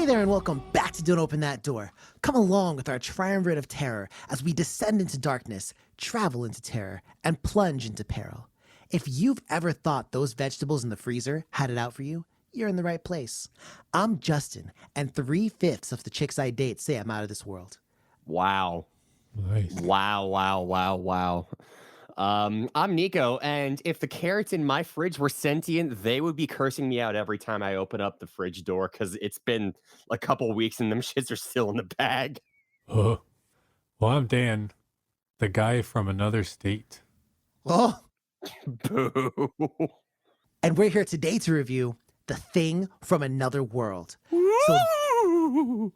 there and welcome back to Don't Open That Door. Come along with our triumvirate of terror as we descend into darkness, travel into terror, and plunge into peril. If you've ever thought those vegetables in the freezer had it out for you, you're in the right place. I'm Justin, and 3/5 of the chicks I date say I'm out of this world. Wow. Nice. Wow. I'm Nico, and if the carrots in my fridge were sentient, they would be cursing me out every time I open up the fridge door because it's been a couple weeks and them shits are still in the bag. Well, I'm Dan, the guy from another state. Oh, Boo. and we're here today to review The Thing from Another World. Woo!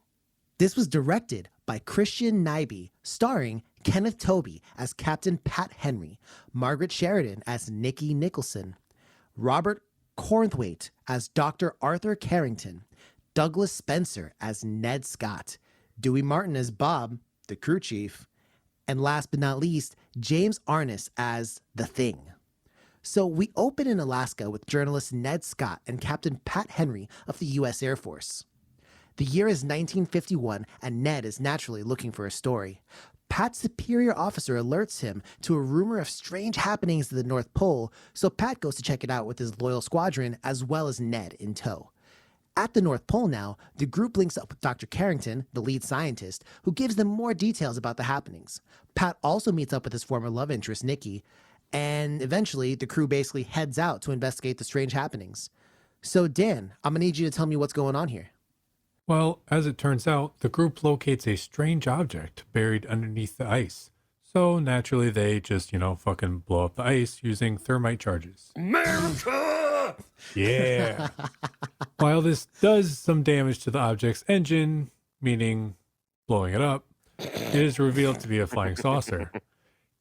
This was directed by Christian Nyby, starring Kenneth Tobey as Captain Pat Henry, Margaret Sheridan as Nikki Nicholson, Robert Cornthwaite as Dr. Arthur Carrington, Douglas Spencer as Ned Scott, Dewey Martin as Bob, the crew chief, and last but not least, James Arness as The Thing. So we open in Alaska with journalist Ned Scott and Captain Pat Henry of the U.S. Air Force. The year is 1951, and Ned is naturally looking for a story. Pat's superior officer alerts him to a rumor of strange happenings at the North Pole, so Pat goes to check it out with his loyal squadron as well as Ned in tow. At the North Pole now, the group links up with Dr. Carrington, the lead scientist, who gives them more details about the happenings. Pat also meets up with his former love interest, Nikki, and eventually the crew basically heads out to investigate the strange happenings. So Dan, I'm gonna need you to tell me what's going on here. Well, as it turns out, the group locates a strange object buried underneath the ice. So naturally, they just, fucking blow up the ice using thermite charges. America! Yeah. While this does some damage to the object's engine, meaning blowing it up, it is revealed to be a flying saucer.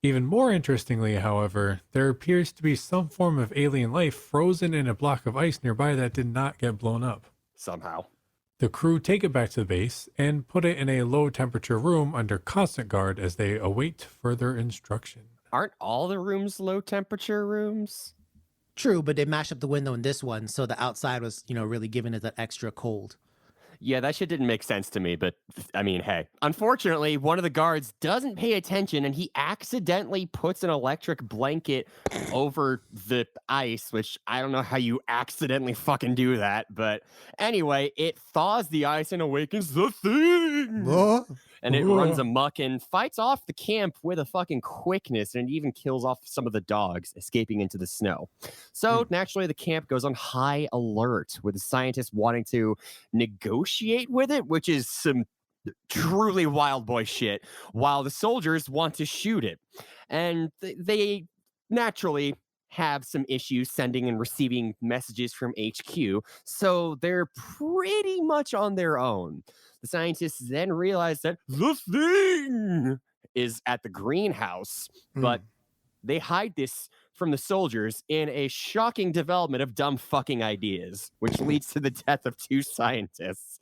Even more interestingly, however, there appears to be some form of alien life frozen in a block of ice nearby that did not get blown up. Somehow. The crew take it back to the base and put it in a low-temperature room under constant guard as they await further instruction. Aren't all the rooms low-temperature rooms? True, but they mashed up the window in this one, so the outside was, really giving it that extra cold. Yeah, that shit didn't make sense to me, but I mean, hey. Unfortunately, one of the guards doesn't pay attention and he accidentally puts an electric blanket over the ice, which I don't know how you accidentally fucking do that, but anyway, it thaws the ice and awakens the Thing! And it runs amok and fights off the camp with a fucking quickness, and it even kills off some of the dogs escaping into the snow. So naturally, the camp goes on high alert, with the scientists wanting to negotiate with it, which is some truly wild boy shit, while the soldiers want to shoot it. And they naturally have some issues sending and receiving messages from HQ, so they're pretty much on their own. The scientists then realize that the Thing is at the greenhouse, but they hide this from the soldiers in a shocking development of dumb fucking ideas, which leads to the death of 2 scientists.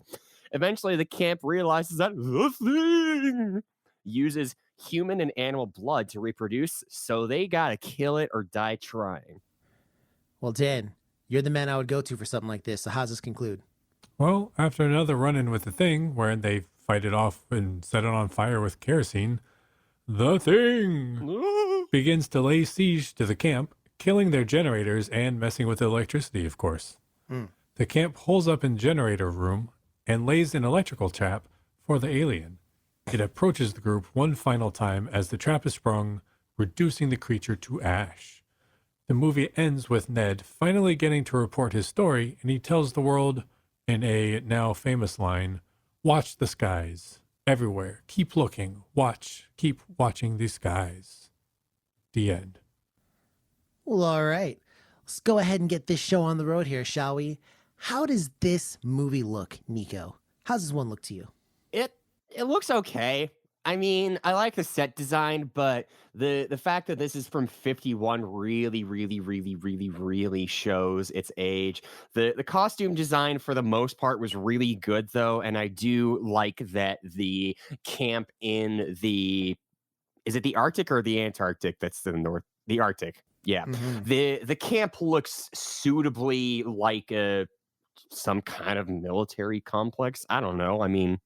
Eventually, the camp realizes that the Thing uses human and animal blood to reproduce, so they gotta kill it or die trying. Well, Dan, you're the man I would go to for something like this, so how's this conclude? Well, after another run-in with the Thing, wherein they fight it off and set it on fire with kerosene, the Thing begins to lay siege to the camp, killing their generators and messing with the electricity, of course. The camp holes up in generator room and lays an electrical trap for the alien. It approaches the group one final time as the trap is sprung, reducing the creature to ash. The movie ends with Ned finally getting to report his story, and he tells the world, in a now famous line, "Watch the skies. Everywhere. Keep looking. Watch. Keep watching the skies." The end. Well, all right. Let's go ahead and get this show on the road here, shall we? How does this movie look, Nico? How's this one look to you? It looks okay. I mean, I like the set design, but the fact that this is from 51 really shows its age. The costume design for the most part was really good, though, and I do like that the camp in the... Is it the Arctic or the Antarctic that's to the north? The Arctic. Yeah. The camp looks suitably like a some kind of military complex. I don't know. I mean,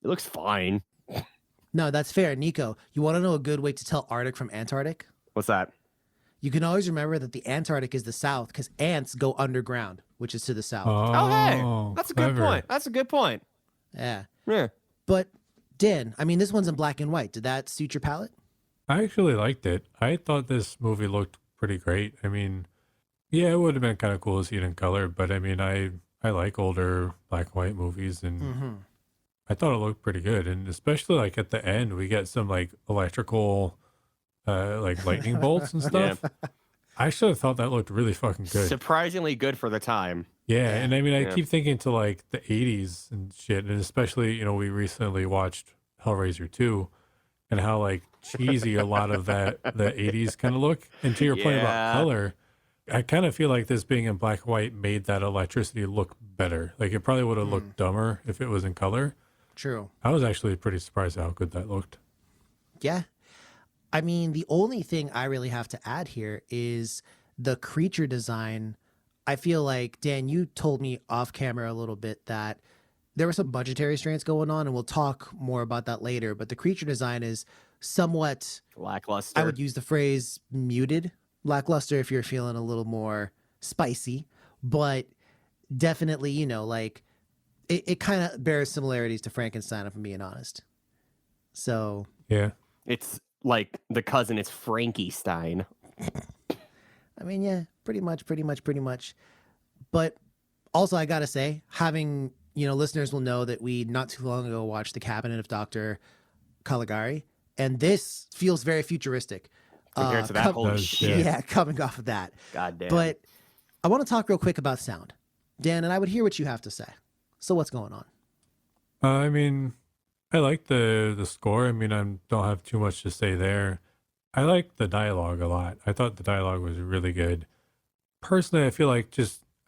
it looks fine. No, that's fair. Nico, you want to know a good way to tell Arctic from Antarctic? What's that? You can always remember that the Antarctic is the south because ants go underground, which is to the south. Oh, hey, that's a good point. That's a good point. Yeah. Yeah. But Dan, I mean, this one's in black and white. Did that suit your palate? I actually liked it. I thought this movie looked pretty great. I mean, yeah, it would have been kind of cool to see it in color, but I mean, I like older black and white movies, and I thought it looked pretty good. And especially like at the end, we get some like electrical, like lightning bolts and stuff. Yeah. I actually thought that looked really fucking good. Surprisingly good for the time. Yeah, and I mean, I Yeah. keep thinking to like the 80s and shit, and especially, you know, we recently watched Hellraiser 2 and how like cheesy a lot of that, the 80s kind of look. And to your point about Yeah. color, I kind of feel like this being in black and white made that electricity look better. Like it probably would have looked dumber if it was in color. True. I was actually pretty surprised how good that looked. Yeah. I mean, the only thing I really have to add here is the creature design. I feel like, Dan, you told me off camera a little bit that there were some budgetary restraints going on, and we'll talk more about that later. But the creature design is somewhat, Lackluster. I would use the phrase muted, lackluster if you're feeling a little more spicy, but definitely, you know, like it kind of bears similarities to Frankenstein, if I'm being honest. So, Yeah. It's like the cousin is Frankie Stein. I mean, yeah, pretty much. But also, I gotta say, having, you know, listeners will know that we not too long ago watched The Cabinet of Dr. Caligari, and this feels very futuristic. Compared to that, holy does, shit. Yeah, coming off of that. God damn. But I want to talk real quick about sound, Dan, and I would hear what you have to say. So what's going on? I mean, I like the score. I mean, I don't have too much to say there. I like the dialogue a lot. I thought the dialogue was really good. Personally, I feel like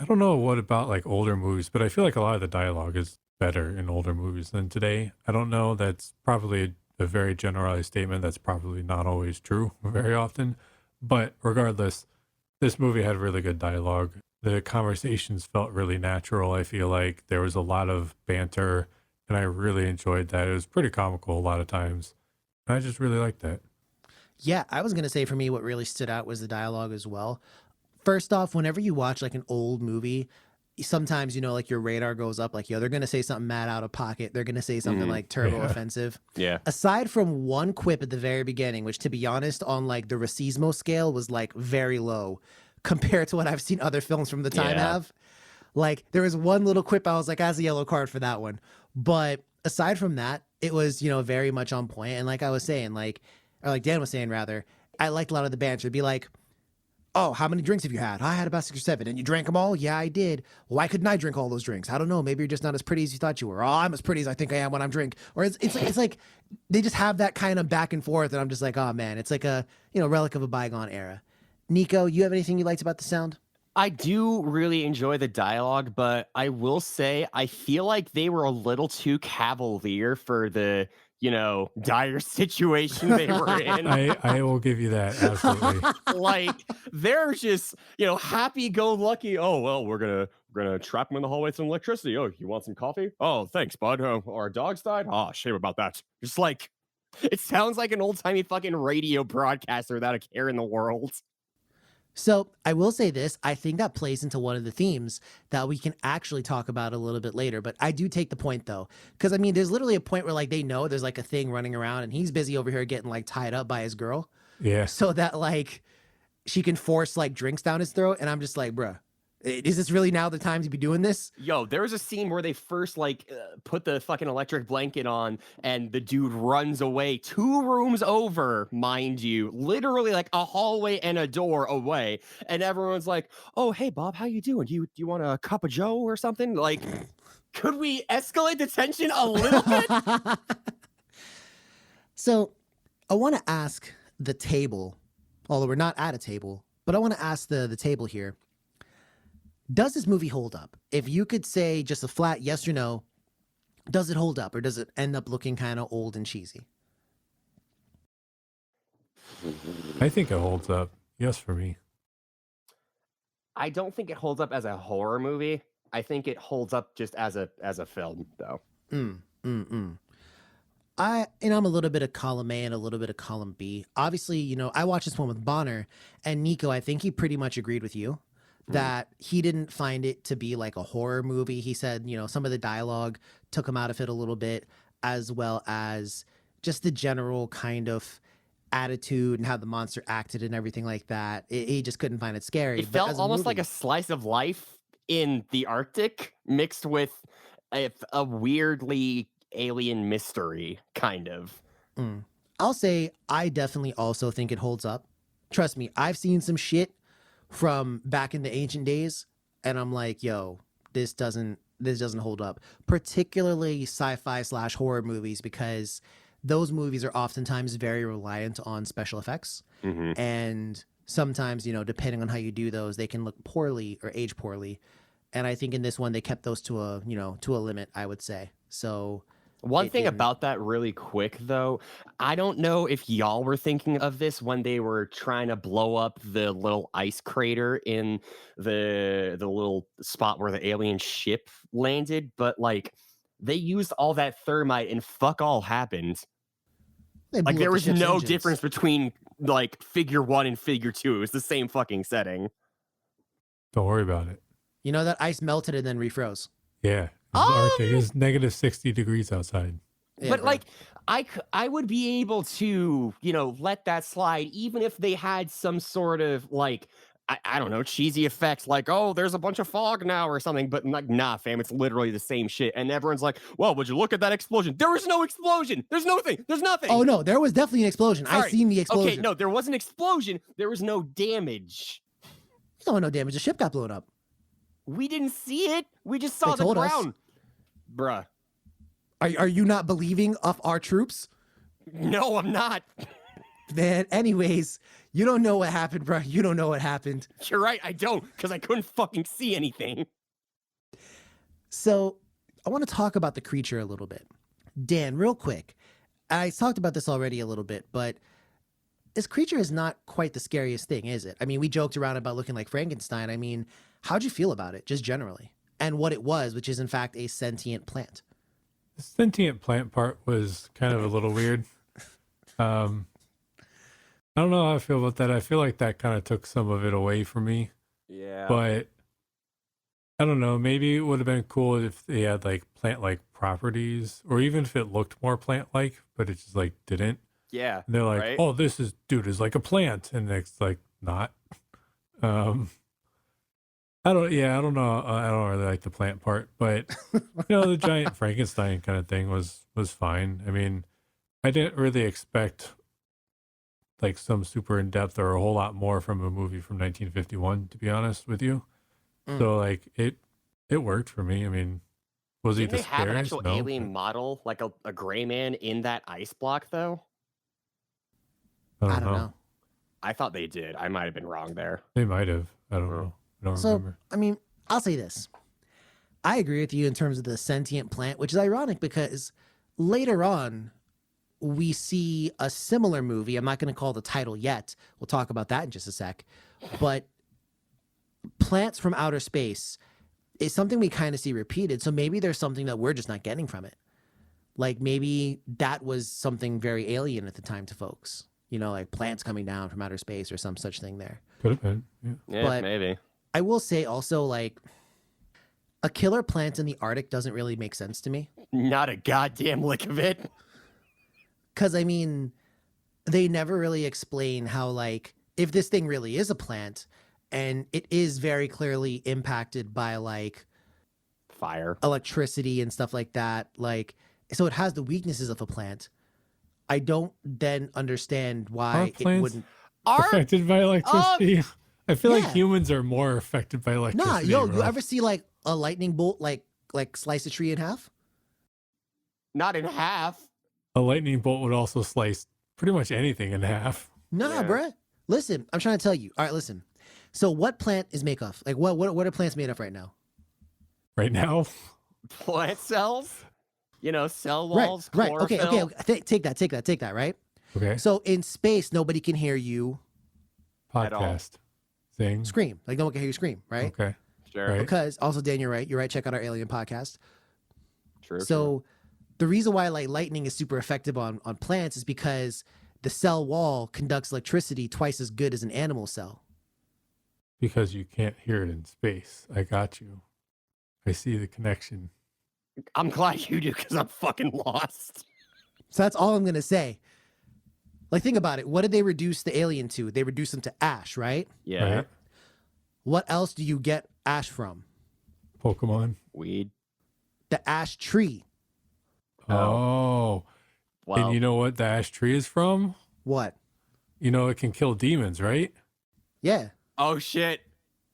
I don't know what about like older movies, but I feel like a lot of the dialogue is better in older movies than today. I don't know. That's probably a very generalized statement. That's probably not always true very often. But regardless, this movie had really good dialogue. The conversations felt really natural. I feel like there was a lot of banter, and I really enjoyed that. It was pretty comical a lot of times. And I just really liked that. Yeah, I was going to say for me, what really stood out was the dialogue as well. First off, whenever you watch like an old movie, sometimes, you know, like your radar goes up like, yo, they're going to say something mad out of pocket. They're going to say something like turbo offensive. Yeah. Aside from one quip at the very beginning, which to be honest, on like the racismo scale was like very low compared to what I've seen other films from the time Yeah. have. Like there was one little quip I was like, that's a yellow card for that one. But aside from that, it was, you know, very much on point. And like I was saying, like, or like Dan was saying rather, I liked a lot of the banter. It'd be like, oh, how many drinks have you had? I had about 6 or 7. And you drank them all? Yeah, I did. Why couldn't I drink all those drinks? I don't know. Maybe you're just not as pretty as you thought you were. Oh, I'm as pretty as I think I am when I'm drink. Or it's like they just have that kind of back and forth. And I'm just like, oh man, it's like a, you know, relic of a bygone era. Nico, you have anything you liked about the sound? I do really enjoy the dialogue, but I will say I feel like they were a little too cavalier for the, you know, dire situation they were in. I will give you that. Absolutely. Like they're just, you know, happy-go-lucky. Oh well, we're gonna trap him in the hallway with some electricity. Oh, you want some coffee? Oh, thanks, bud. Our dogs died. Oh, shame about that. Just like it sounds like an old-timey fucking radio broadcaster without a care in the world. So I will say this, I think that plays into one of the themes that we can actually talk about a little bit later, but I do take the point though. Cause I mean, there's literally a point where like, they know there's like a thing running around and he's busy over here getting like tied up by his girl Yeah. so that like she can force like drinks down his throat. And I'm just like, bruh, is this really now the time to be doing this? Yo, there was a scene where they first like put the fucking electric blanket on and the dude runs away 2 rooms over, mind you, literally like a hallway and a door away. And everyone's like, oh, hey, Bob, how you doing? Do you want a cup of Joe or something? Like, could we escalate the tension a little bit? So I want to ask the table, although we're not at a table, but I want to ask the table here. Does this movie hold up? If you could say just a flat yes or no, does it hold up or does it end up looking kind of old and cheesy? I think it holds up. Yes, for me. I don't think it holds up as a horror movie. I think it holds up just as a film, though. I'm a little bit of column A and a little bit of column B. Obviously, I watched this one with Bonner, and Nico, I think he pretty much agreed with you that he didn't find it to be like a horror movie. He said, some of the dialogue took him out of it a little bit, as well as just the general kind of attitude and how the monster acted and everything like that. He just couldn't find it scary. It felt almost like a slice of life in the Arctic mixed with a weirdly alien mystery, kind of. I'll say I definitely also think it holds up. Trust me, I've seen some shit from back in the ancient days, and I'm like, yo, this doesn't hold up. Particularly sci-fi / horror movies, because those movies are oftentimes very reliant on special effects. And sometimes, depending on how you do those, they can look poorly or age poorly. And I think in this one, they kept those to a limit, I would say. So one thing about that really quick, though, I don't know if y'all were thinking of this when they were trying to blow up the little ice crater in the little spot where the alien ship landed, but like they used all that thermite and fuck all happened. Like there was no difference between like figure 1 and figure 2. It was the same fucking setting. Don't worry about it. That ice melted and then refroze. Yeah. Arctic is negative 60 degrees outside. Yeah, but bro. like I would be able to, let that slide even if they had some sort of like I don't know, cheesy effects like, oh, there's a bunch of fog now or something, but like, nah, fam, it's literally the same shit. And everyone's like, well, would you look at that explosion? There was no explosion. There's nothing. There's nothing. Oh no, there was definitely an explosion. Sorry. I seen the explosion. Okay, no, there was an explosion. There was no damage. No damage. The ship got blown up. We didn't see it. We just saw They the told us. ground. Bruh. Are you not believing of our troops? No, I'm not. Man, anyways, you don't know what happened, bro. You don't know what happened. You're right, I don't, because I couldn't fucking see anything. So I want to talk about the creature a little bit. Dan, real quick. I talked about this already a little bit, but this creature is not quite the scariest thing, is it? I mean, we joked around about looking like Frankenstein. I mean, how'd you feel about it, just generally? And what it was, which is in fact a sentient plant. The sentient plant part was kind of a little weird. I don't know how I feel about that. I feel like that kind of took some of it away from me. Yeah. But I don't know. Maybe it would have been cool if they had like plant-like properties, or even if it looked more plant-like, but it just like didn't. Yeah. And they're like, right? oh, this is like a plant, and it's like not. I don't know. I don't really like the plant part, but the giant Frankenstein kind of thing was fine. I mean, I didn't really expect like some super in depth or a whole lot more from a movie from 1951, to be honest with you. So like it worked for me. I mean, was he the Didn't they have an scariest? actual No. alien model, like a gray man in that ice block, though? I don't know. I thought they did. I might have been wrong there. They might have. I don't know. I don't So, remember. I mean, I'll say this. I agree with you in terms of the sentient plant, which is ironic because later on, we see a similar movie. I'm not going to call the title yet. We'll talk about that in just a sec. But plants from outer space is something we kind of see repeated. So maybe there's something that we're just not getting from it. Like maybe that was something very alien at the time to folks. Like plants coming down from outer space or some such thing there. Could have been. Yeah. Yeah, But- maybe. I will say also, like, a killer plant in the Arctic doesn't really make sense to me. Not a goddamn lick of it. Because, I mean, they never really explain how, like, if this thing really is a plant and it is very clearly impacted by, like, Fire. electricity and stuff like that, like, so it has the weaknesses of a plant. I don't then understand why Aren't it plants wouldn't. affected by electricity? I feel yeah. like humans are more affected by electricity. Nah, bro. you ever see, like, a lightning bolt, like slice a tree in half? Not in half. A lightning bolt would also slice pretty much anything in half. Nah, Yeah. bruh. Listen, I'm trying to tell you. All right, listen. So what plant is made of? Like what are plants made of right now? Right now, Plant cells? Cell Right, walls, right. Okay. chlorophyll. Take that, right? okay, So in space, nobody can hear you At all. podcast thing. scream. Like no one can hear you scream, right? Okay, Sure. Right. Because also, Dan, you're right. You're right. Check out our alien podcast. True. So the reason why like lightning is super effective on plants is because the cell wall conducts electricity twice as good as an animal cell. Because you can't hear it in space. I got you. I see the connection. I'm glad you do because I'm fucking lost. So that's all I'm going to say. Like, think about it. What did they reduce the alien to? They reduced them to ash, right? Yeah. Right? What else do you get ash from? Pokemon. Weed. The ash tree. Oh. Well, And you know what the ash tree is from? What? You know it can kill demons, right? Yeah. oh shit.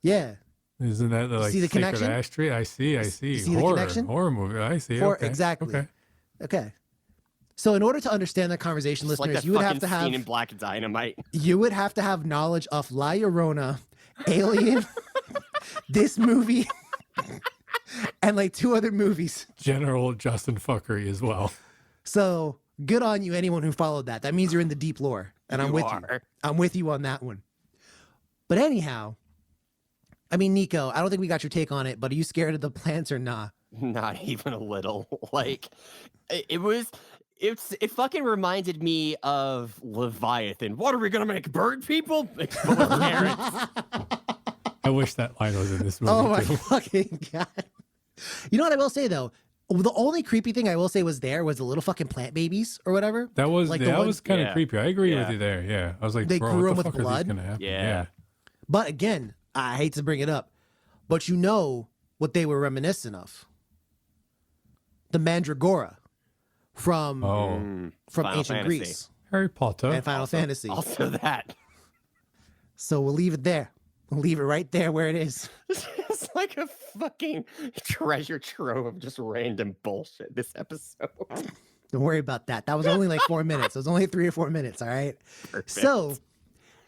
Yeah. Isn't that the like see the sacred connection? ash tree? I see. see the horror, connection? horror movie. I see. Okay. Exactly. Okay. Okay. So in order to understand that conversation, It's like listeners, that you would have fucking to have scene in Black Dynamite. knowledge of La Llorona, Alien, this movie, and like 2 other movies. General Justin Fuckery as well. So good on you, anyone who followed that. That means you're in the deep lore, and I'm You with you. are. I'm with you on that one. But anyhow, I mean, Nico, I don't think we got your take on it, but are you scared of the plants or not? Not even a little. Like, it fucking reminded me of Leviathan. What are we gonna make, bird people? But with carrots. I wish that line was in this movie Oh my too. fucking God. You know what I will say though? The only creepy thing I will say was the little fucking plant babies or whatever. That was Like the that ones- was kind of Yeah. creepy. I agree with Yeah. you there. Yeah, I was like, They bro, grew what them the with fuck blood? is this gonna happen? Yeah. But again, I hate to bring it up, but you know what they were reminiscent of? The Mandragora from Oh, Final ancient Fantasy. Greece Harry Potter. and Final Fantasy. Also that. So we'll leave it there. We'll leave it right there where it is. It's like a fucking treasure trove of just random bullshit this episode. Don't worry about that. That was only like 4 minutes. It was only 3 or 4 minutes. All right. Perfect. So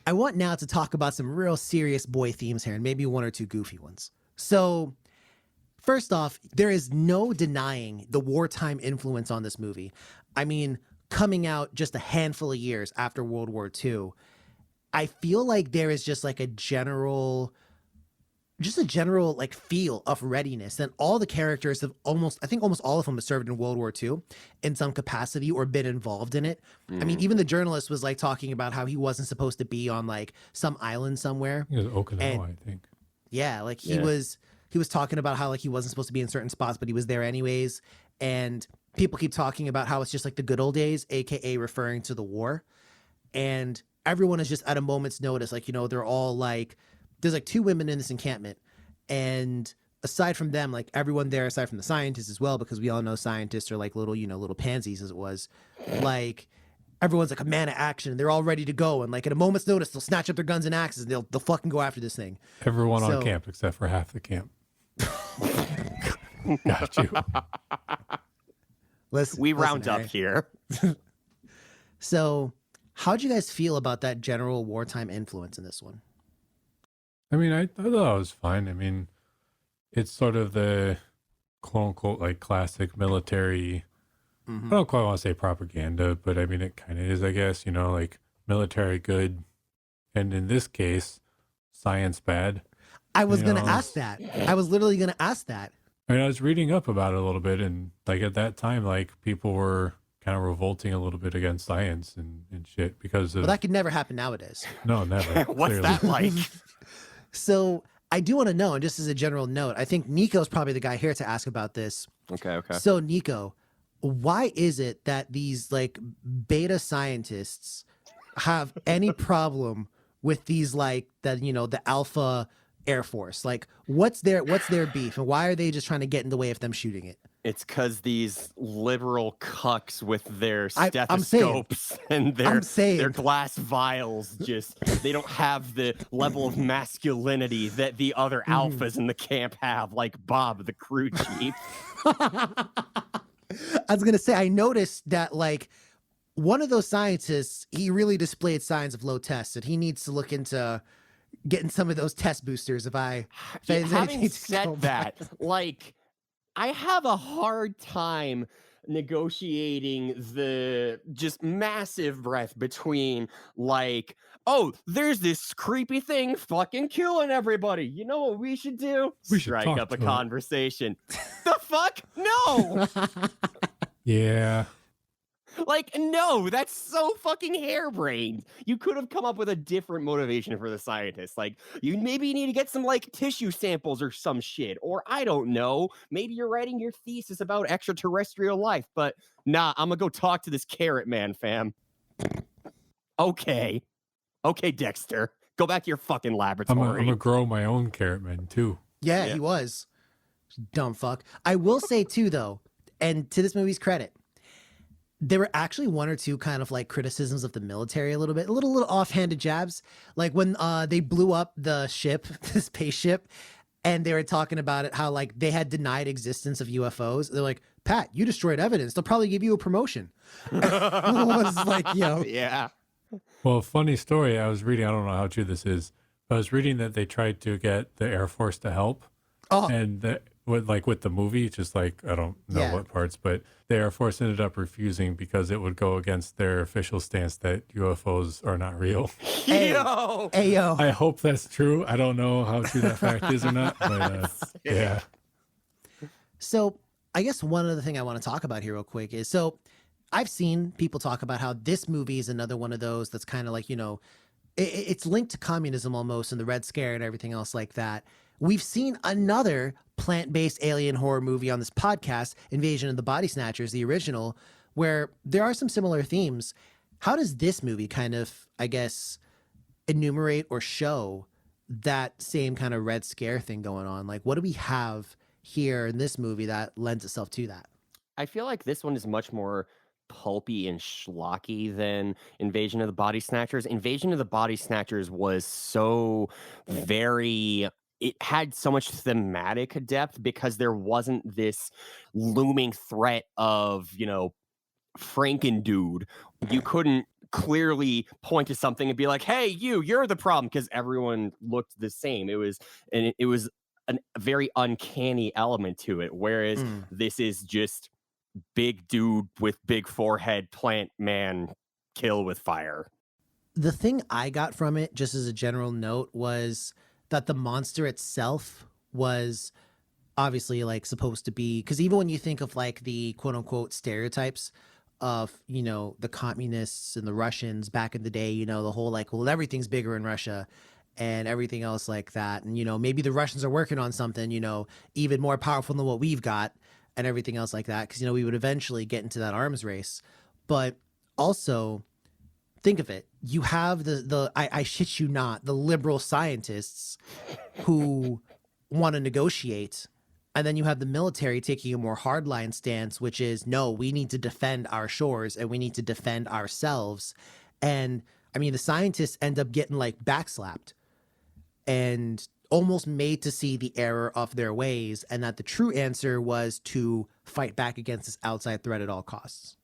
I want now to talk about some real serious boy themes here and maybe 1 or 2 goofy ones. So first off, there is no denying the wartime influence on this movie. I mean, coming out just a handful of years after World War II, I feel like there is just like a general like feel of readiness. And all the characters have I think almost all of them have served in World War II in some capacity or been involved in it. I mean, even the journalist was like talking about how he wasn't supposed to be on like some island somewhere. It was Okinawa, and- I think. Yeah, like he Yeah. was talking about how like he wasn't supposed to be in certain spots, but he was there anyways. And people keep talking about how it's just like the good old days, aka referring to the war. And everyone is just at a moment's notice. Like, you know, they're all like, there's like 2 women in this encampment. And aside from them, like everyone there, aside from the scientists as well, because we all know scientists are like little, you know, little pansies as it was, like everyone's like a man of action. They're all ready to go. And like at a moment's notice, they'll snatch up their guns and axes and they'll fucking go after this thing. Everyone So- on camp except for half the camp. Got you. Listen, We listen, round up Harry. here. So how'd you guys feel about that general wartime influence in this one? I mean, I thought it was fine. I mean, it's sort of the quote unquote like classic military. I don't quite want to say propaganda, but I mean, it kind of is, I guess, you know, like military good. And in this case, science bad. I was You going to know, ask that. I was literally going to ask that. I mean, I was reading up about it a little bit, and like at that time, like people were kind of revolting a little bit against science and shit because of Well, that could never happen nowadays. no, never. What's clearly. that like? So I do want to know, and just as a general note, I think Nico's probably the guy here to ask about this. Okay. So Nico, why is it that these like beta scientists have any problem with these like that, you know, the Alpha Air Force? Like what's their beef and why are they just trying to get in the way of them shooting it? It's because these liberal cucks with their I'm saying. stethoscopes and I'm saying. their glass vials they don't have the level of masculinity that the other alphas in the camp have, like Bob, the crew chief. I was gonna say, I noticed that like one of those scientists, he really displayed signs of low tests, and he needs to look into getting some of those test boosters. If there's Having anything to go said by. that, like, I have a hard time negotiating the just massive breath between like, oh, there's this creepy thing fucking killing everybody. You know what we should do? We should Strike talk up a to it. conversation. The fuck? No! Yeah. Like, no, that's so fucking harebrained. You could have come up with a different motivation for the scientists. Like, you maybe need to get some, like, tissue samples or some shit. Or, I don't know, maybe you're writing your thesis about extraterrestrial life. But, nah, I'm gonna go talk to this carrot man, fam. Okay. Okay, Dexter. Go back to your fucking I'm laboratory. gonna grow my own carrot man, too. Yeah, Yeah. he was. Dumb fuck. I will say, too, though, and to this movie's credit, there were actually one or two kind of like criticisms of the military a little bit, little offhanded jabs. Like when they blew up the ship, the spaceship, and they were talking about it, how like they had denied existence of UFOs. They're like, Pat, you destroyed evidence. They'll probably give you a promotion. I was like, yo. Yeah. Well, funny story. I was reading, I don't know how true this is, but I was reading that they tried to get the Air Force to help. Oh, And with the movie, just like, I don't know Yeah. what parts, but the Air Force ended up refusing because it would go against their official stance that UFOs are not real. Hey. Yo! Ayo. I hope that's true. I don't know how true that fact is or not, but yeah. So I guess one other thing I want to talk about here real quick is, so I've seen people talk about how this movie is another one of those that's kind of like, you know, it's linked to communism almost and the Red Scare and everything else like that. We've seen another plant-based alien horror movie on this podcast, Invasion of the Body Snatchers, the original, where there are some similar themes. How does this movie kind of, I guess, enumerate or show that same kind of Red Scare thing going on? Like, what do we have here in this movie that lends itself to that? I feel like this one is much more pulpy and schlocky than Invasion of the Body Snatchers. Invasion of the Body Snatchers was so very... It had so much thematic depth because there wasn't this looming threat of, you know, Frankendude. You couldn't clearly point to something and be like, hey, you're the problem, because everyone looked the same. It was a very uncanny element to it, whereas this is just big dude with big forehead, plant man, kill with fire. The thing I got from it, just as a general note, was that the monster itself was obviously like supposed to be, because even when you think of like the quote unquote stereotypes of, you know, the communists and the Russians back in the day, you know, the whole like, well, everything's bigger in Russia and everything else like that. And, you know, maybe the Russians are working on something, you know, even more powerful than what we've got and everything else like that. Because, you know, we would eventually get into that arms race. But also, think of it. You have I shit you not, the liberal scientists who want to negotiate. And then you have the military taking a more hardline stance, which is, no, we need to defend our shores and we need to defend ourselves. And I mean, the scientists end up getting like backslapped and almost made to see the error of their ways. And that the true answer was to fight back against this outside threat at all costs.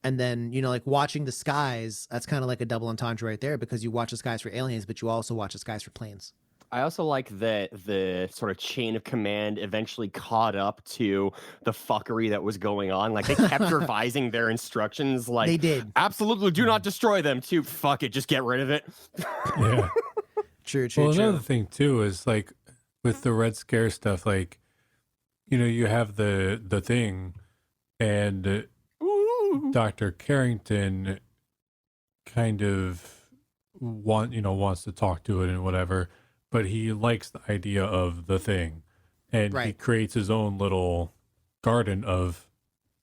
And then, you know, like watching the skies, that's kind of like a double entendre right there, because you watch the skies for aliens, but you also watch the skies for planes. I also like that the sort of chain of command eventually caught up to the fuckery that was going on. Like, they kept revising their instructions. Like, They did. Absolutely do not destroy them, too. Fuck it, just get rid of it. Yeah. True. Well, another thing too is like with the Red Scare stuff, like, you know, you have the thing, and Dr. Carrington kind of wants to talk to it and whatever, but he likes the idea of the thing, and he Right. creates his own little garden of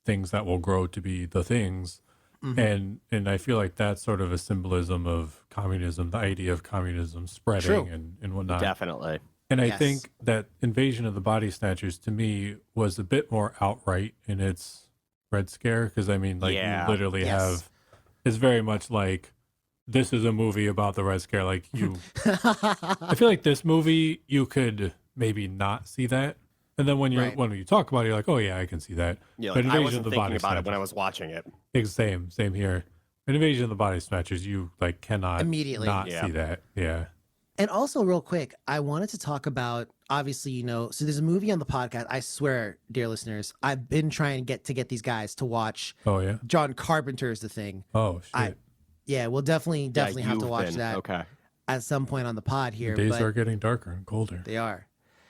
things that will grow to be the things. Mhm. And I feel like that's sort of a symbolism of communism, the idea of communism spreading True. and whatnot. Definitely. And I Yes. think that Invasion of the Body Snatchers to me was a bit more outright in its Red Scare, because I mean, like, Yeah. you literally Yes. have, it's very much like, this is a movie about the Red Scare. Like, you, I feel like this movie, you could maybe not see that. And then when you talk about it, you're like, oh yeah, I can see that. Yeah, But like, I Invasion wasn't of the thinking Body about it when I Snatchers- was watching it. Same here. In Invasion of the Body Snatchers, you like cannot Immediately. not Yeah. see that. Yeah. And also, real quick, I wanted to talk about, obviously, so there's a movie on the podcast. I swear, dear listeners, I've been trying to get these guys to watch Oh yeah. John Carpenter's The Thing. Oh shit. Yeah, we'll definitely have to watch been. that Okay. at some point on the pod here. The days but are getting darker and colder. They are.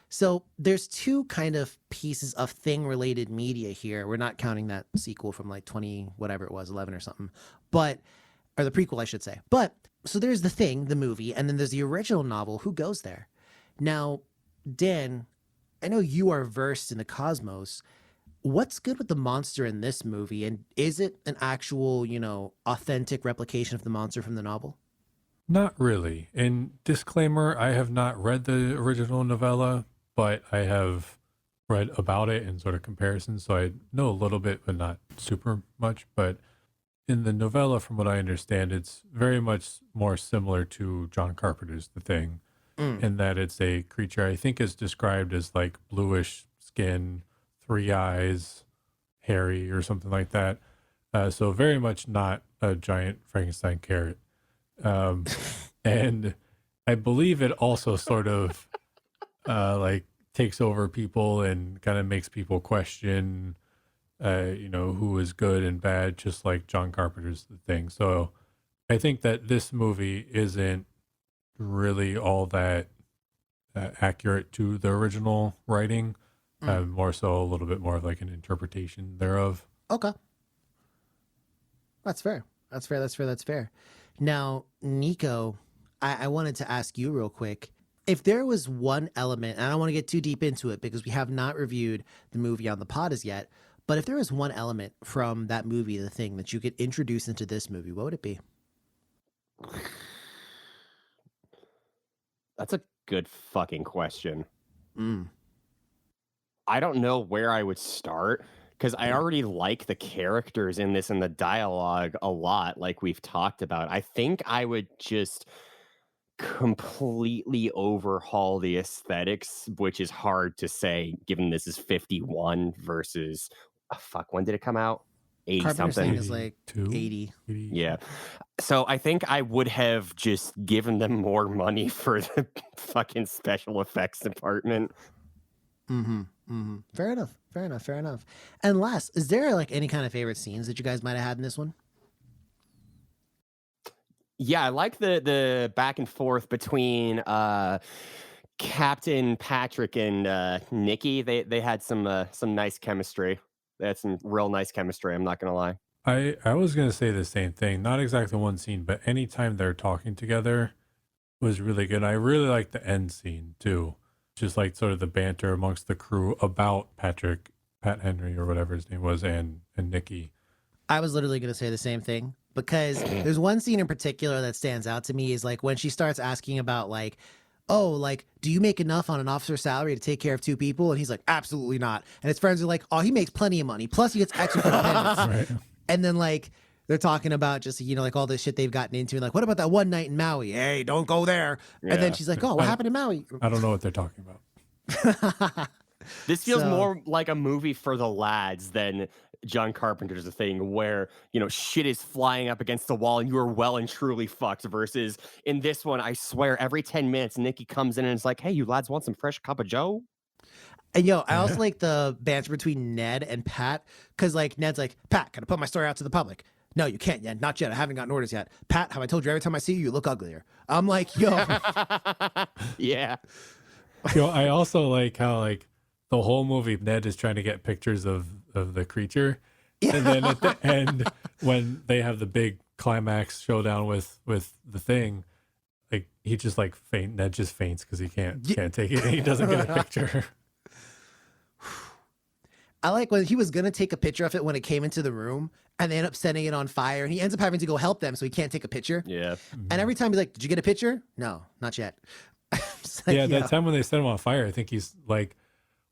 So there's two kind of pieces of thing-related media here. We're not counting that sequel from like 20, whatever it was, 11 or something, or the prequel, I should say. But so there's The Thing, the movie, and then there's the original novel, Who Goes There? Now, Dan, I know you are versed in the cosmos. What's good with the monster in this movie? And is it an actual, authentic replication of the monster from the novel? Not really. And disclaimer, I have not read the original novella, but I have read about it in sort of comparison. So I know a little bit, but not super much. But in the novella, from what I understand, it's very much more similar to John Carpenter's The Thing, in that it's a creature I think is described as like bluish skin, 3 eyes, hairy or something like that. So very much not a giant Frankenstein carrot. And I believe it also sort of like takes over people and kind of makes people question, who is good and bad, just like John Carpenter's The Thing. So I think that this movie isn't really all that accurate to the original writing. More so a little bit more of like an interpretation thereof. Okay. That's fair. That's fair. Now, Nico, I wanted to ask you real quick. If there was one element, and I don't want to get too deep into it because we have not reviewed the movie on the pod as yet, but if there was one element from that movie, The Thing, that you could introduce into this movie, what would it be? That's a good fucking question. I don't know where I would start because I already like the characters in this and the dialogue a lot, like we've talked about. I think I would just completely overhaul the aesthetics, which is hard to say given this is 51 versus, when did it come out? 80 Carpenter's something. Thing is like 80. Yeah. So I think I would have just given them more money for the fucking special effects department. Fair enough. And last, is there like any kind of favorite scenes that you guys might have had in this one? Yeah, I like the back and forth between Captain Patrick and Nikki. They had some nice chemistry. They had some real nice chemistry, I'm not gonna lie. I was going to say the same thing. Not exactly one scene, but anytime they're talking together was really good. I really like the end scene too. Just like sort of the banter amongst the crew about Pat Henry or whatever his name was, and Nikki. I was literally going to say the same thing because there's one scene in particular that stands out to me is like when she starts asking about like, oh, like, do you make enough on an officer's salary to take care of 2 people? And he's like, absolutely not. And his friends are like, oh, he makes plenty of money. Plus he gets extra for dependents. Right. And then like they're talking about just, like all this shit they've gotten into. And like, what about that one night in Maui? Hey, don't go there. Yeah. And then she's like, oh, what happened in Maui? I don't know what they're talking about. This feels more like a movie for the lads than John Carpenter's The Thing, where, shit is flying up against the wall and you are well and truly fucked, versus in this one, I swear, every 10 minutes, Nikki comes in and is like, hey, you lads want some fresh cup of joe? And I also like the banter between Ned and Pat, because like Ned's like, Pat, can I put my story out to the public? No, you can't yet. Not yet. I haven't gotten orders yet. Pat, have I told you every time I see you, you look uglier? I'm like, yo. Yeah. I also like how like the whole movie Ned is trying to get pictures of the creature. Yeah. And then at the end, when they have the big climax showdown with the Thing, like he just like Ned just faints because he can't take it. He doesn't get a picture. I like when he was going to take a picture of it when it came into the room and they end up setting it on fire and he ends up having to go help them so he can't take a picture. Yeah. And every time he's like, did you get a picture? No, not yet. Like, that time when they set him on fire, I think he's like,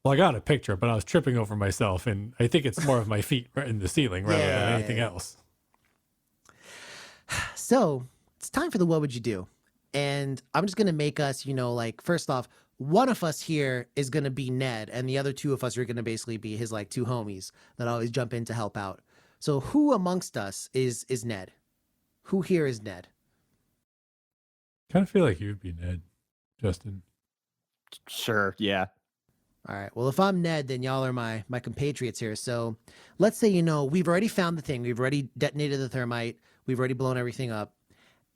well, I got a picture, but I was tripping over myself. And I think it's more of my feet in the ceiling rather than anything else. So it's time for the what would you do? And I'm just going to make us, like, first off, one of us here is going to be Ned, and the other 2 of us are going to basically be his, like, 2 homies that always jump in to help out. So who amongst us is Ned? Who here is Ned? Kind of feel like you'd be Ned, Justin. Sure, yeah. All right. Well, if I'm Ned, then y'all are my compatriots here. So let's say, we've already found the thing. We've already detonated the thermite. We've already blown everything up.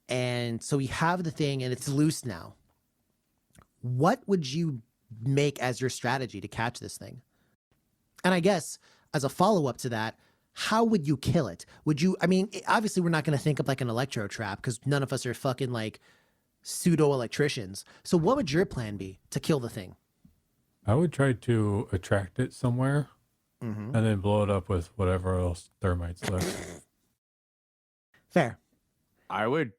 And so we have the thing and it's loose now. What would you make as your strategy to catch this thing? And I guess as a follow-up to that, how would you kill it? Would you, obviously we're not going to think of like an electro trap because none of us are fucking like pseudo electricians. So what would your plan be to kill the thing? I would try to attract it somewhere and then blow it up with whatever else thermite's left. Fair. I would,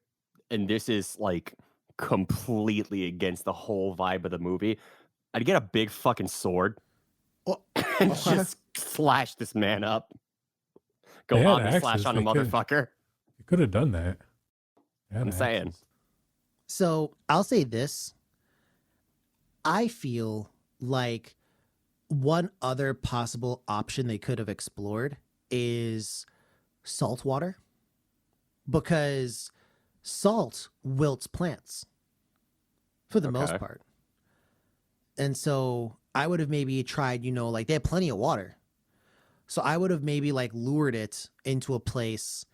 and this is like completely against the whole vibe of the movie. I'd get a big fucking sword and just slash this man up. Go on and slash on the motherfucker. You could have done that. I'm saying. So I'll say this. I feel like one other possible option they could have explored is salt water, because salt wilts plants for the most part. And so I would have maybe tried, like they have plenty of water. So I would have maybe like lured it into a place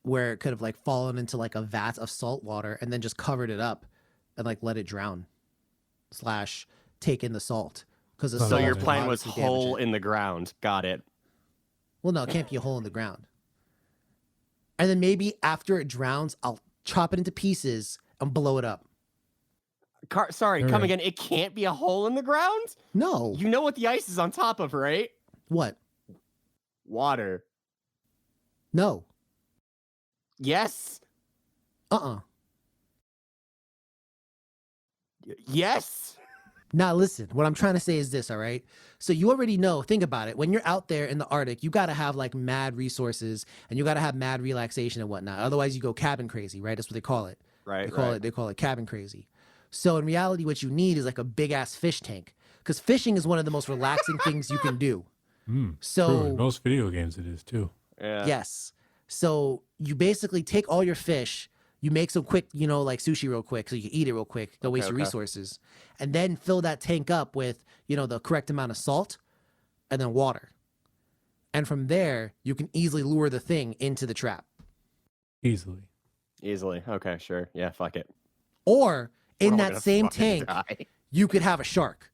where it could have like fallen into like a vat of salt water and then just covered it up and like let it drown / take in the salt. So your plan was hole in the ground. Got it. Well, no, it can't be a hole in the ground. And then maybe after it drowns, I'll chop it into pieces and blow it up. Come again. It can't be a hole in the ground? No. You know what the ice is on top of, right? What? Water. No. Yes. Yes. Now listen, what I'm trying to say is this, all right? So you already know, think about it. When you're out there in the Arctic, you got to have like mad resources and you got to have mad relaxation and whatnot. Otherwise you go cabin crazy, right? That's what they call it. Right. They call it cabin crazy. So in reality, what you need is like a big ass fish tank, because fishing is one of the most relaxing things you can do. So true. In most video games it is too. Yeah. Yes. So you basically take all your fish, you make some quick, like sushi real quick so you can eat it real quick. Don't waste your resources. And then fill that tank up with, the correct amount of salt and then water. And from there, you can easily lure the thing into the trap. Easily. Okay, sure. Yeah, fuck it. Or in that same tank, you could have a shark.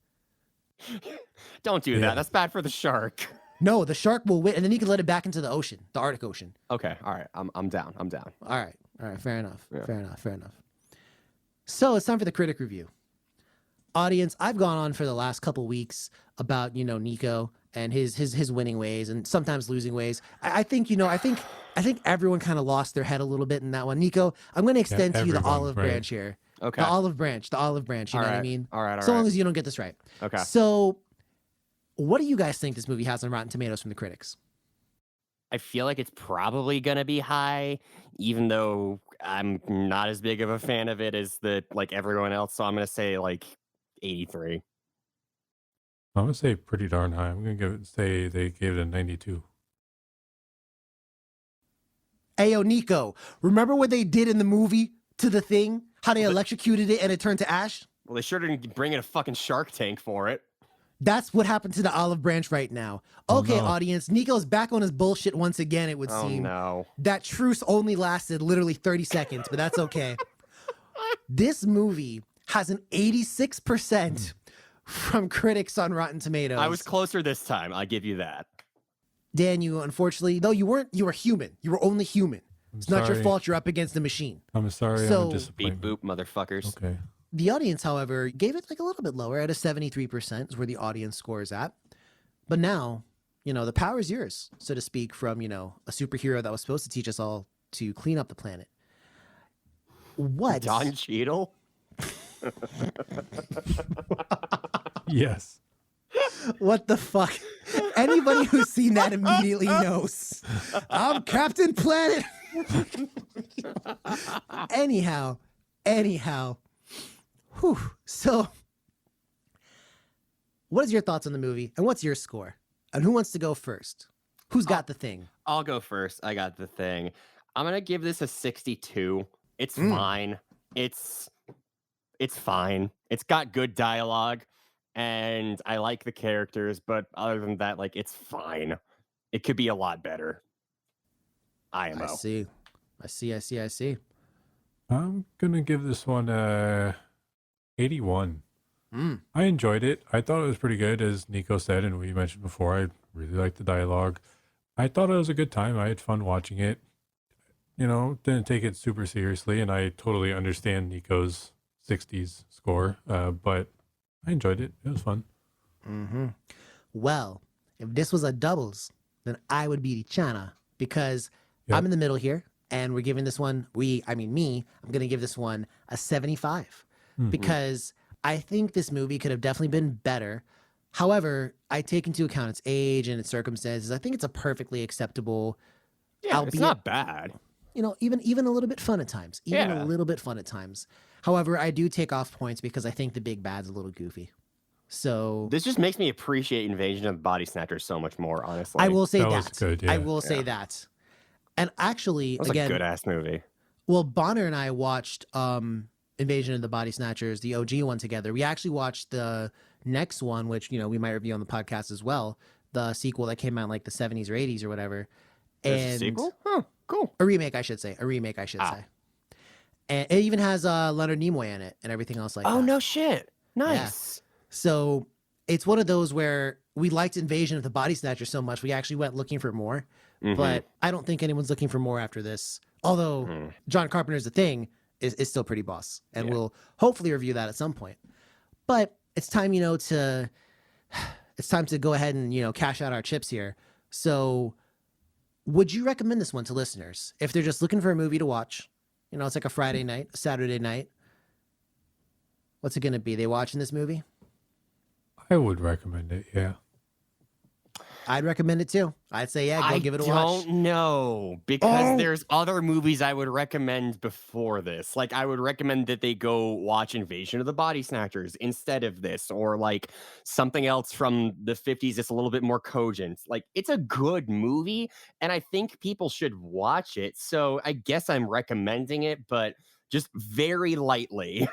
Don't do that. That's bad for the shark. No, the shark will win, and then you can let it back into the ocean, the Arctic Ocean. Okay, all right. I'm down. All right, fair enough. Yeah. Fair enough. So it's time for the critic review. Audience, I've gone on for the last couple weeks about, Nico and his winning ways and sometimes losing ways. I think everyone kind of lost their head a little bit in that one. Nico, I'm going to extend to you the olive branch here. Okay. The olive branch, you know what I mean? All right. So long as you don't get this right. Okay. So what do you guys think this movie has on Rotten Tomatoes from the critics? I feel like it's probably going to be high, even though I'm not as big of a fan of it as everyone else. So I'm going to say 83. I'm going to say pretty darn high. I'm going to say they gave it a 92. Ayo, Nico, remember what they did in the movie to the thing? How they electrocuted it and it turned to ash? Well, they sure didn't bring in a fucking shark tank for it. That's what happened to the olive branch right now. Okay, audience, Nico's back on his bullshit once again, it would seem. Oh, no. That truce only lasted literally 30 seconds, but that's okay. This movie has an 86% from critics on Rotten Tomatoes. I was closer this time. I give you that. Dan, you unfortunately, though you weren't, you were human. You were only human. It's not your fault you're up against the machine. I'm sorry. So, I'm a disappointment. Beep boop, motherfuckers. Okay. The audience, however, gave it a little bit lower at a 73% is where the audience score is at. But now, the power is yours, so to speak, from, a superhero that was supposed to teach us all to clean up the planet. What? Don Cheadle? Yes. What the fuck? Anybody who's seen that immediately knows. I'm Captain Planet. Anyhow. Whew. So, what is your thoughts on the movie, and what's your score? And who wants to go first? Who's got the thing? I'll go first. I got the thing. I'm going to give this a 62. It's fine. It's It's fine. It's got good dialogue, and I like the characters, but other than that, like, it's fine. It could be a lot better. IMO. I see. I see. I'm gonna give this one a 81. I enjoyed it. I thought it was pretty good, as Nico said, and we mentioned before. I really liked the dialogue. I thought it was a good time. I had fun watching it. You know, didn't take it super seriously, and I totally understand Nico's 60s score, but I enjoyed it. It was fun. Well, if this was a doubles, then I would be Chana because Yep. I'm in the middle here, and we're giving this one. I'm going to give this one a 75 because I think this movie could have definitely been better. However, I take into account its age and its circumstances. I think it's a perfectly acceptable. Yeah, it's albeit, not bad. you know, even a little bit fun at times. Even Yeah. a little bit fun at times. However, I do take off points because I think the big bad's a little goofy. So This just makes me appreciate Invasion of the Body Snatchers so much more, honestly. I will say That that. was good, I yeah. will say that. And actually, It was again, a good-ass movie. well, Bonner and I watched Invasion of the Body Snatchers, the OG one together. We actually watched the next one, which, you know, we might review on the podcast as well, the sequel that came out in like the 70s or 80s or whatever. There's And a sequel? Huh, cool. a remake, I should say. say. And it even has Leonard Nimoy in it and everything else like that. Oh, no shit. Nice. So it's one of those where we liked Invasion of the Body Snatchers so much, we actually went looking for more. But I don't think anyone's looking for more after this. Although John Carpenter's The Thing is still pretty boss. And we'll hopefully review that at some point. But it's time, you know, to go ahead and, you know, cash out our chips here. So would you recommend this one to listeners if they're just looking for a movie to watch? You know, it's like a Friday night, a Saturday night. What's it going to be? They watching this movie? I would recommend it, yeah. I'd recommend it too. I'd say, yeah, go give it a watch. I don't know, because there's other movies I would recommend before this. Like, I would recommend that they go watch Invasion of the Body Snatchers instead of this, or like something else from the 50s that's a little bit more cogent. Like, it's a good movie, and I think people should watch it. So I guess I'm recommending it, but just very lightly.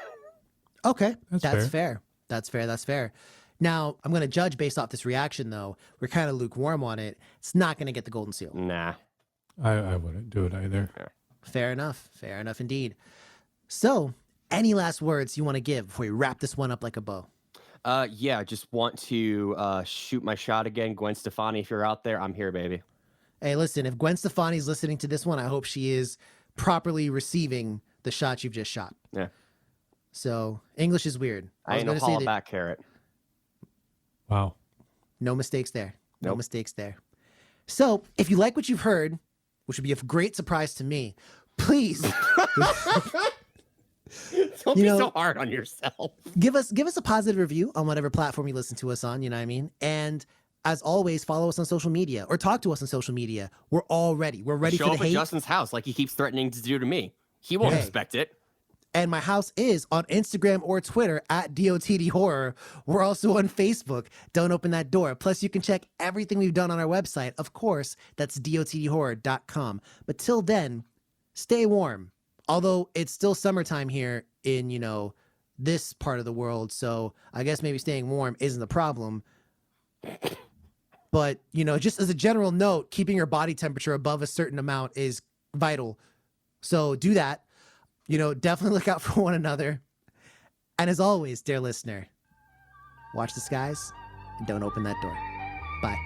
Okay, That's fair. That's fair. Now, I'm going to judge based off this reaction, though. We're kind of lukewarm on it. It's not going to get the golden seal. Nah. I wouldn't do it either. Fair enough indeed. So, any last words you want to give before we wrap this one up like a bow? Yeah, just want to shoot my shot again. Gwen Stefani, if you're out there, I'm here, baby. Hey, listen, if Gwen Stefani's listening to this one, I hope she is properly receiving the shot you've just shot. Yeah. So, English is weird. I ain't no holla back carrot. Wow. No mistakes there. No Nope. mistakes there. So, if you like what you've heard, which would be a great surprise to me, please Don't You be know- so hard on yourself. give us a positive review on whatever platform you listen to us on, you know what I mean? And as always, follow us on social media or talk to us on social media. We're all ready. We're ready Show for up the at hate. Justin's house like he keeps threatening to do to me. He won't Hey. respect it. And my house is on Instagram or Twitter at DOTD Horror. We're also on Facebook. Don't open that door. Plus, you can check everything we've done on our website. Of course, that's dotdhorror.com. But till then, stay warm. Although it's still summertime here in, you know, this part of the world. So I guess maybe staying warm isn't the problem. But, you know, just as a general note, keeping your body temperature above a certain amount is vital. So do that. You know, definitely look out for one another. And as always, dear listener, watch the skies and don't open that door. Bye.